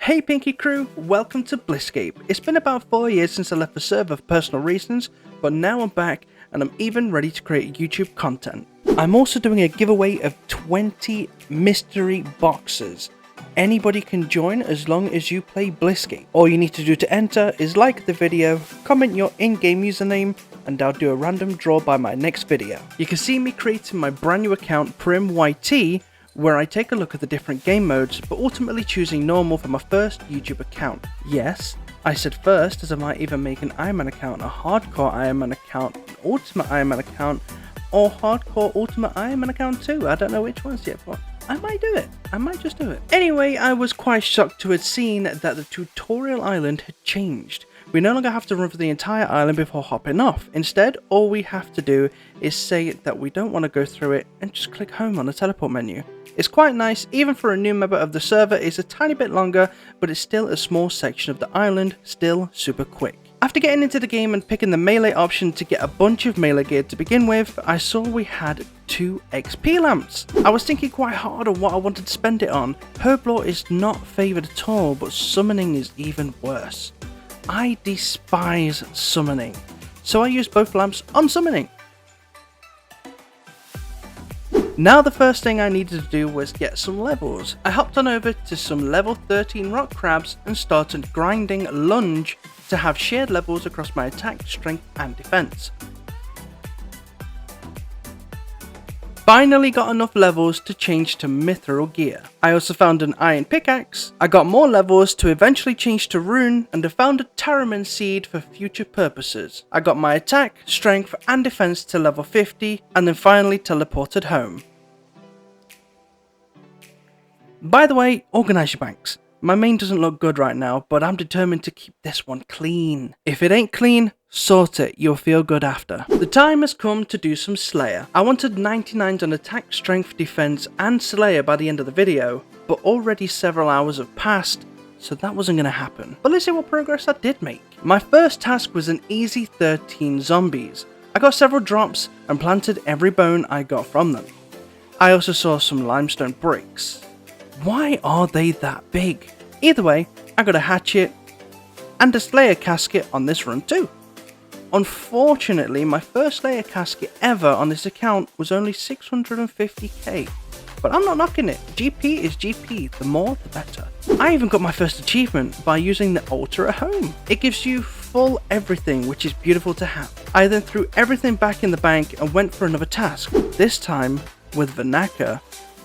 Hey Pinky crew, welcome to BlissScape. It's been about 4 years since I left the server for personal reasons, but now I'm back and I'm even ready to create YouTube content. I'm also doing a giveaway of 20 mystery boxes. Anybody can join as long as you play BlissScape. All you need to do to enter is like the video, comment your in-game username, and I'll do a random draw by my next video. You can see me creating my brand new account PrimYT, where I take a look at the different game modes, but ultimately choosing normal for my first YouTube account. Yes, I said first, as I might even make an Iron Man account, a hardcore Iron Man account, an ultimate Iron Man account, or hardcore ultimate Iron Man account too. I don't know which ones yet, but I might do it. I might just do it. Anyway, I was quite shocked to have seen that the tutorial island had changed. We no longer have to run for the entire island before hopping off. Instead, all we have to do is say that we don't want to go through it and just click home on the teleport menu. It's quite nice, even for a new member of the server. It's a tiny bit longer, but it's still a small section of the island, still super quick. After getting into the game and picking the melee option to get a bunch of melee gear to begin with, I saw we had 2 XP lamps. I was thinking quite hard on what I wanted to spend it on. Herblore is not favoured at all, but summoning is even worse. I despise summoning, so I used both lamps on summoning. Now the first thing I needed to do was get some levels. I hopped on over to some level 13 rock crabs and started grinding lunge to have shared levels across my attack, strength and defense. Finally got enough levels to change to mithril gear. I also found an iron pickaxe, I got more levels to eventually change to rune, and I found a Taraman seed for future purposes. I got my attack, strength and defense to level 50 and then finally teleported home. By the way, organise your banks. My main doesn't look good right now, but I'm determined to keep this one clean. If it ain't clean, sort it, you'll feel good after. The time has come to do some Slayer. I wanted 99s on attack, strength, defense and Slayer by the end of the video, but already several hours have passed, so that wasn't going to happen. But let's see what progress I did make. My first task was an easy 13 zombies. I got several drops and planted every bone I got from them. I also saw some limestone bricks. Why are they that big? Either way, I got a hatchet and a Slayer casket on this run too. Unfortunately, my first Slayer casket ever on this account was only 650k, but I'm not knocking it. GP is GP, the more the better. I even got my first achievement by using the altar at home. It gives you full everything, which is beautiful to have. I then threw everything back in the bank and went for another task, this time with Vanaka,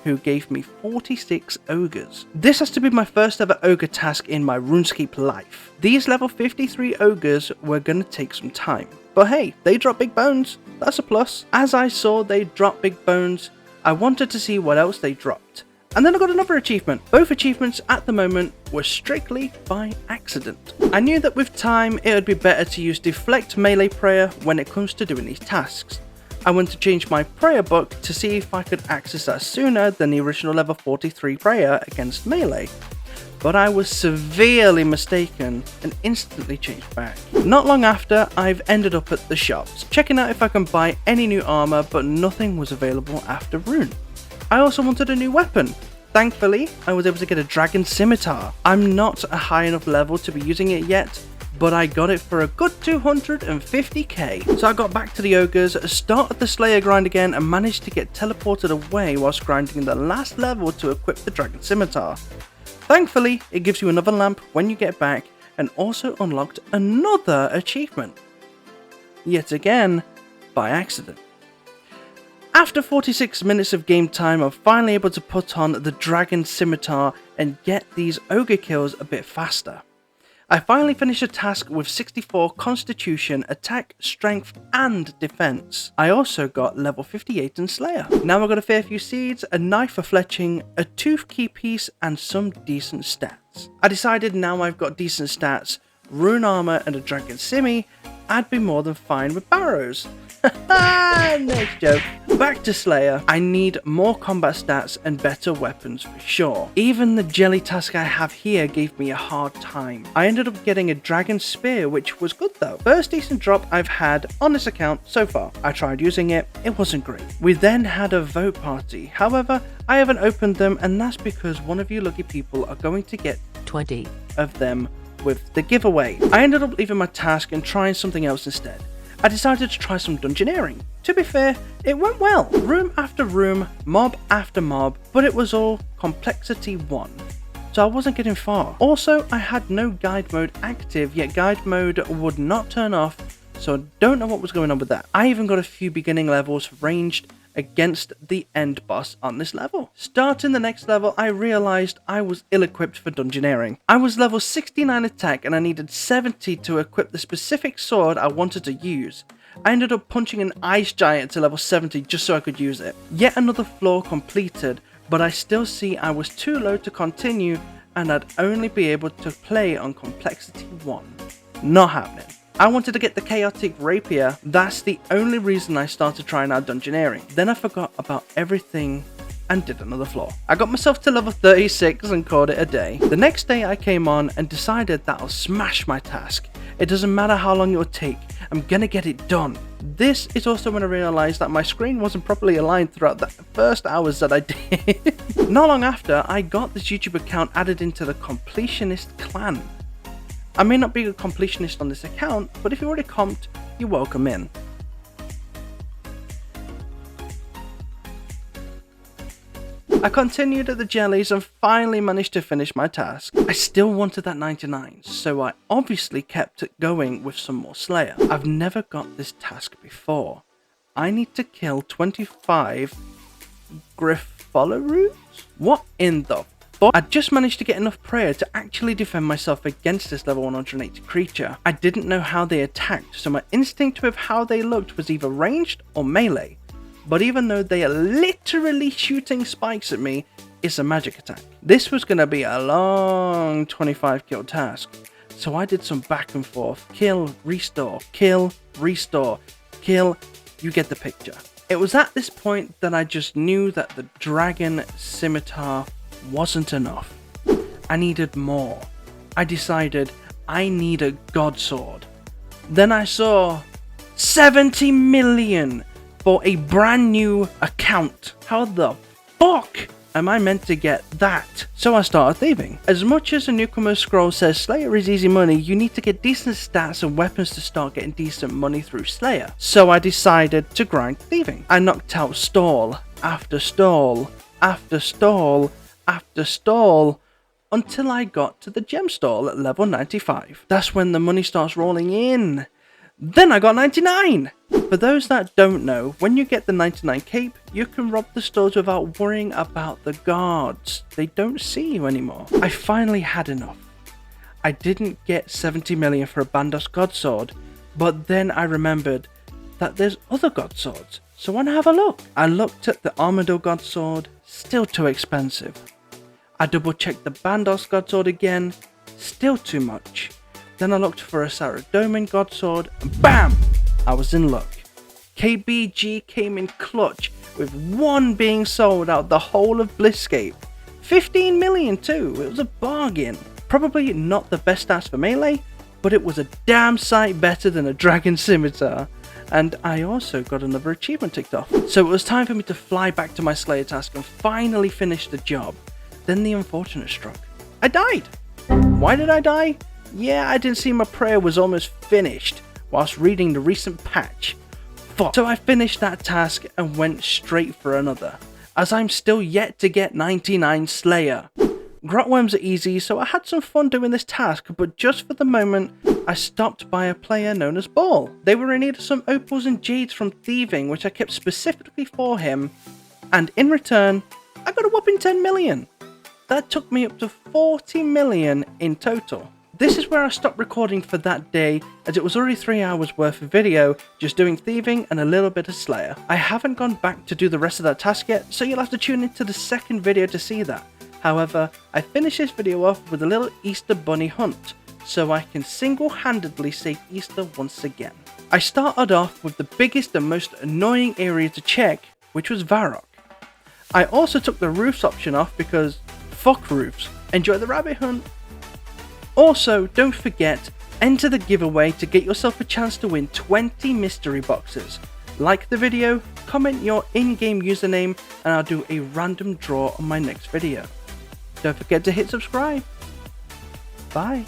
who gave me 46 ogres. This has to be my first ever ogre task in my RuneScape life. These level 53 ogres were gonna take some time, but hey, they drop big bones, that's a plus. As I saw they drop big bones, I wanted to see what else they dropped. And then I got another achievement. Both achievements at the moment were strictly by accident. I knew that with time it would be better to use deflect melee prayer when it comes to doing these tasks. I went to change my prayer book to see if I could access that sooner than the original level 43 prayer against melee, but I was severely mistaken and instantly changed back. Not long after, I've ended up at the shops, checking out if I can buy any new armor, but nothing was available after rune. I also wanted a new weapon. Thankfully, I was able to get a dragon scimitar. I'm not a high enough level to be using it yet, but I got it for a good 250k. So I got back to the ogres, started the Slayer grind again and managed to get teleported away whilst grinding the last level to equip the dragon scimitar. Thankfully, it gives you another lamp when you get back and also unlocked another achievement. Yet again, by accident. After 46 minutes of game time, I'm finally able to put on the dragon scimitar and get these ogre kills a bit faster. I finally finished a task with 64 constitution, attack, strength and defense. I also got level 58 in Slayer. Now I've got a fair few seeds, a knife for fletching, a tooth key piece and some decent stats. I decided now I've got decent stats, rune armor and a dragon simmy, I'd be more than fine with barrows. Nice joke. Back to Slayer. I need more combat stats and better weapons for sure. Even the jelly task I have here gave me a hard time. I ended up getting a dragon spear, which was good though. First decent drop I've had on this account so far. I tried using it, it wasn't great. We then had a vote party. However, I haven't opened them and that's because one of you lucky people are going to get 20 of them with the giveaway. I ended up leaving my task and trying something else instead. I decided to try some dungeoneering. To be fair, it went well. Room after room, mob after mob, but it was all complexity 1. So I wasn't getting far. Also, I had no guide mode active, yet guide mode would not turn off, so I don't know what was going on with that. I even got a few beginning levels ranged against the end boss on this level. Starting the next level, I realized I was ill-equipped for dungeoneering. I was level 69 attack and I needed 70 to equip the specific sword I wanted to use. I ended up punching an ice giant to level 70 just so I could use it. Yet another floor completed, but I still see I was too low to continue and I'd only be able to play on complexity 1. Not happening. I wanted to get the chaotic rapier. That's the only reason I started trying out dungeoneering. Then I forgot about everything and did another floor. I got myself to level 36 and called it a day. The next day I came on and decided that I'll smash my task. It doesn't matter how long it will take, I'm gonna get it done. This is also when I realized that my screen wasn't properly aligned throughout the first hours that I did. Not long after, I got this YouTube account added into the completionist clan. I may not be a completionist on this account, but if you're already comped, you're welcome in. I continued at the jellies and finally managed to finish my task. I still wanted that 99, so I obviously kept it going with some more Slayer. I've never got this task before. I need to kill 25 Griffoloros? What in the fuck? I just managed to get enough prayer to actually defend myself against this level 180 creature. I didn't know how they attacked, so my instinct with how they looked was either ranged or melee. But even though they are literally shooting spikes at me, it's a magic attack. This was going to be a long 25 kill task, so I did some back and forth, kill, restore, kill, restore, kill, you get the picture. It was at this point that I just knew that the dragon scimitar wasn't enough. I needed more. I decided I need a god sword. Then I saw 70 million for a brand new account. How the fuck am I meant to get that? So I started thieving. As much as a newcomer scroll says Slayer is easy money, you need to get decent stats and weapons to start getting decent money through Slayer. So I decided to grind thieving. I knocked out stall after stall after stall after stall until I got to the gem stall at level 95. That's when the money starts rolling in. Then I got 99! For those that don't know, when you get the 99 cape, you can rob the stores without worrying about the guards. They don't see you anymore. I finally had enough. I didn't get 70 million for a Bandos God Sword, but then I remembered that there's other God Swords, so I want to have a look. I looked at the Armadillo God Sword, still too expensive. I double checked the Bandos God Sword again, still too much. Then I looked for a Saradomin God Sword, and BAM! I was in luck. KBG came in clutch, with one being sold out the whole of BlissScape. 15 million too, it was a bargain. Probably not the best stats for melee, but it was a damn sight better than a dragon scimitar. And I also got another achievement ticked off. So it was time for me to fly back to my Slayer task and finally finish the job. Then the unfortunate struck. I died! Why did I die? Yeah, I didn't see my prayer was almost finished whilst reading the recent patch. Fuck. So I finished that task and went straight for another, as I'm still yet to get 99 Slayer. Grotworms are easy, so I had some fun doing this task, but just for the moment, I stopped by a player known as Ball. They were in need of some opals and jades from thieving, which I kept specifically for him, and in return, I got a whopping 10 million. That took me up to 40 million in total. This is where I stopped recording for that day, as it was already 3 hours worth of video, just doing thieving and a little bit of Slayer. I haven't gone back to do the rest of that task yet, so you'll have to tune into the second video to see that. However, I finished this video off with a little Easter bunny hunt, so I can single-handedly save Easter once again. I started off with the biggest and most annoying area to check, which was Varrock. I also took the roofs option off because fuck roofs. Enjoy the rabbit hunt. Also, don't forget, enter the giveaway to get yourself a chance to win 20 mystery boxes. Like the video, comment your in-game username, and I'll do a random draw on my next video. Don't forget to hit subscribe. Bye.